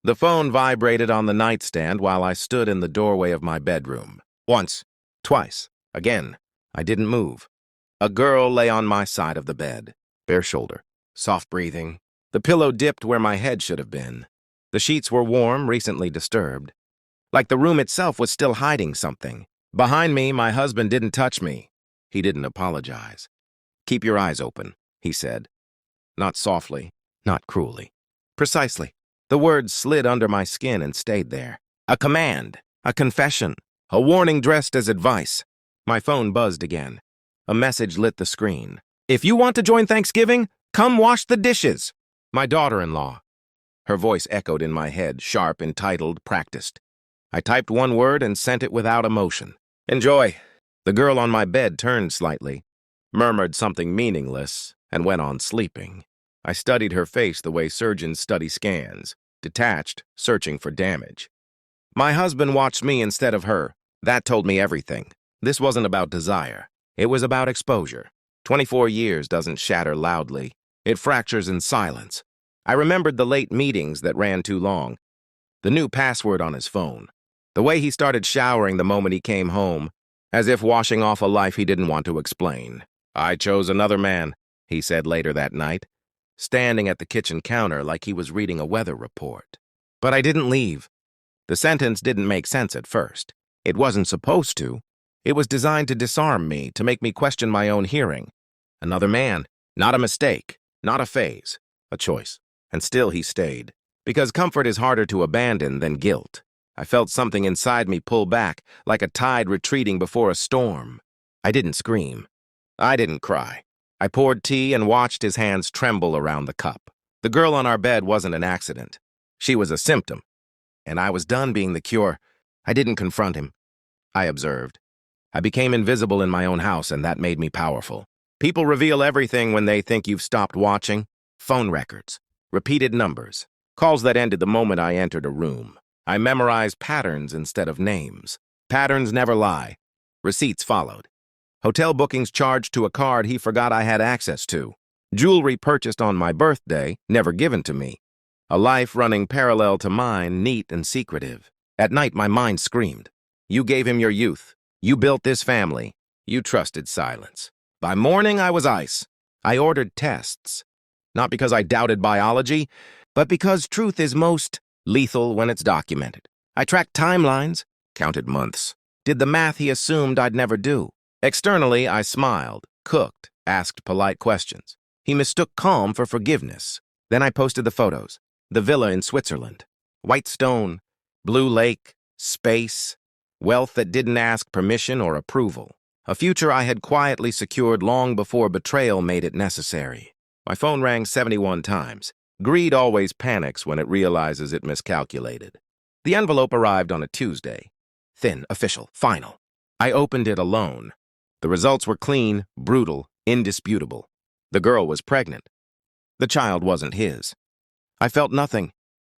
The phone vibrated on the nightstand while I stood in the doorway of my bedroom. Once, twice, again. I didn't move. A girl lay on my side of the bed, bare shoulder, soft breathing. The pillow dipped where my head should have been. The sheets were warm, recently disturbed. Like the room itself was still hiding something. Behind me, my husband didn't touch me. He didn't apologize. "Keep your eyes open," he said. Not softly, not cruelly. Precisely. The words slid under my skin and stayed there. A command, a confession, a warning dressed as advice. My phone buzzed again. A message lit the screen. "If you want to join Thanksgiving, come wash the dishes." My daughter-in-law. Her voice echoed in my head, sharp, entitled, practiced. I typed one word and sent it without emotion. "Enjoy." The girl on my bed turned slightly, murmured something meaningless, and went on sleeping. I studied her face the way surgeons study scans, detached, searching for damage. My husband watched me instead of her. That told me everything. This wasn't about desire. It was about exposure. 24 years doesn't shatter loudly. It fractures in silence. I remembered the late meetings that ran too long, the new password on his phone, the way he started showering the moment he came home, as if washing off a life he didn't want to explain. "I chose another man," he said later that night, standing at the kitchen counter like he was reading a weather report. But I didn't leave. The sentence didn't make sense at first. It wasn't supposed to. It was designed to disarm me, to make me question my own hearing. Another man, not a mistake, not a phase, a choice. And still he stayed, because comfort is harder to abandon than guilt. I felt something inside me pull back, like a tide retreating before a storm. I didn't scream. I didn't cry. I poured tea and watched his hands tremble around the cup. The girl on our bed wasn't an accident. She was a symptom. And I was done being the cure. I didn't confront him. I observed. I became invisible in my own house, and that made me powerful. People reveal everything when they think you've stopped watching. Phone records, repeated numbers, calls that ended the moment I entered a room. I memorized patterns instead of names. Patterns never lie. Receipts followed. Hotel bookings charged to a card he forgot I had access to. Jewelry purchased on my birthday, never given to me. A life running parallel to mine, neat and secretive. At night, my mind screamed. You gave him your youth. You built this family. You trusted silence. By morning, I was ice. I ordered tests. Not because I doubted biology, but because truth is most lethal when it's documented. I tracked timelines, counted months, did the math he assumed I'd never do. Externally, I smiled, cooked, asked polite questions. He mistook calm for forgiveness. Then I posted the photos. The villa in Switzerland. White stone, blue lake, space, wealth that didn't ask permission or approval. A future I had quietly secured long before betrayal made it necessary. My phone rang 71 times. Greed always panics when it realizes it miscalculated. The envelope arrived on a Tuesday. Thin, official, final. I opened it alone. The results were clean, brutal, indisputable. The girl was pregnant. The child wasn't his. I felt nothing.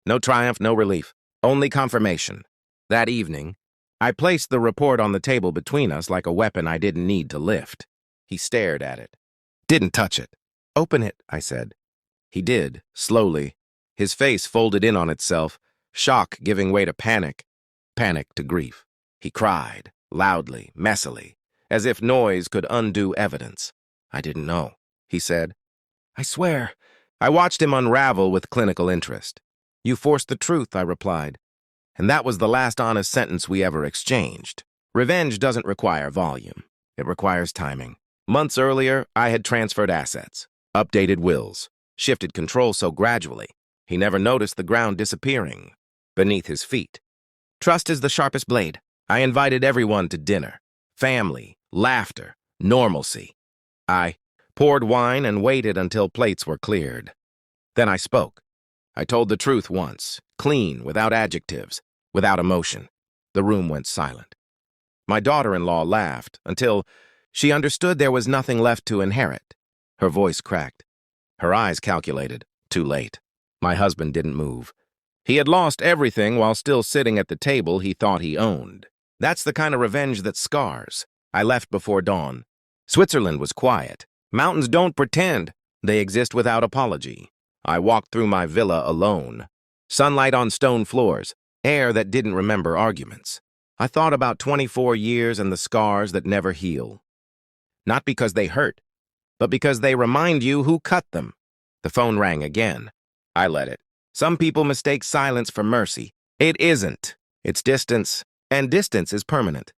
No triumph, no relief. Only confirmation. That evening, I placed the report on the table between us like a weapon I didn't need to lift. He stared at it. Didn't touch it. "Open it," I said. He did, slowly. His face folded in on itself, shock giving way to panic, panic to grief. He cried, loudly, messily, as if noise could undo evidence. "I didn't know," he said. "I swear." I watched him unravel with clinical interest. "You forced the truth," I replied. And that was the last honest sentence we ever exchanged. Revenge doesn't require volume. It requires timing. Months earlier, I had transferred assets, updated wills, shifted control so gradually, he never noticed the ground disappearing beneath his feet. Trust is the sharpest blade. I invited everyone to dinner. Family, laughter, normalcy. I poured wine and waited until plates were cleared. Then I spoke. I told the truth once, clean, without adjectives, without emotion. The room went silent. My daughter-in-law laughed until she understood there was nothing left to inherit. Her voice cracked. Her eyes calculated. Too late. My husband didn't move. He had lost everything while still sitting at the table he thought he owned. That's the kind of revenge that scars. I left before dawn. Switzerland was quiet. Mountains don't pretend. They exist without apology. I walked through my villa alone. Sunlight on stone floors, air that didn't remember arguments. I thought about 24 years and the scars that never heal. Not because they hurt, but because they remind you who cut them. The phone rang again. I let it. Some people mistake silence for mercy. It isn't. It's distance, and distance is permanent.